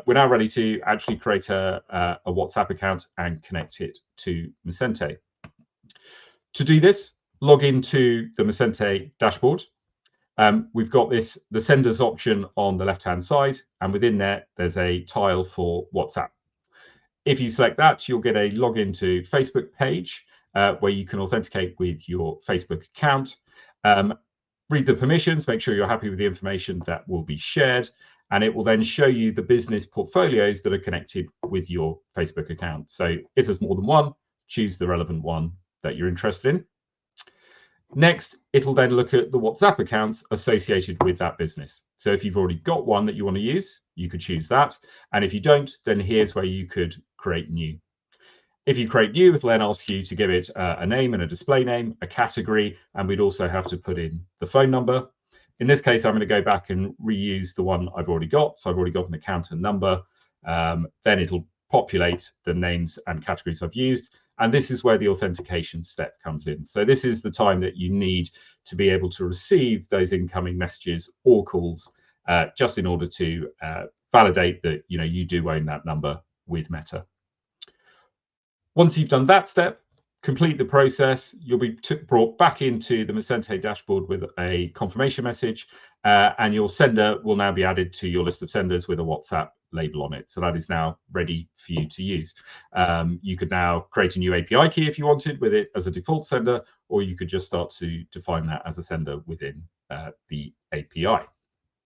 we're now ready to actually create a WhatsApp account and connect it to Messente. To do this, log into the Messente dashboard. We've got the senders option on the left-hand side, and within there, there's a tile for WhatsApp. If you select that, you'll get a login to Facebook page where you can authenticate with your Facebook account. Read the permissions, make sure you're happy with the information that will be shared, and it will then show you the business portfolios that are connected with your Facebook account. So if there's more than one, choose the relevant one that you're interested in. Next, it'll then look at the WhatsApp accounts associated with that business. So if you've already got one that you want to use, you could choose that. And if you don't, then here's where you could create new. If you create new, it'll then ask you to give it a name and a display name, a category, and we'd also have to put in the phone number. In this case, I'm going to go back and reuse the one I've already got. So I've already got an account and number. Then it'll populate the names and categories I've used. And this is where the authentication step comes in. So this is the time that you need to be able to receive those incoming messages or calls just in order to validate that you do own that number with Meta. Once you've done that step, complete the process, you'll be brought back into the Messente dashboard with a confirmation message, and your sender will now be added to your list of senders with a WhatsApp label on it. So that is now ready for you to use. You could now create a new API key if you wanted with it as a default sender, or you could just start to define that as a sender within the API.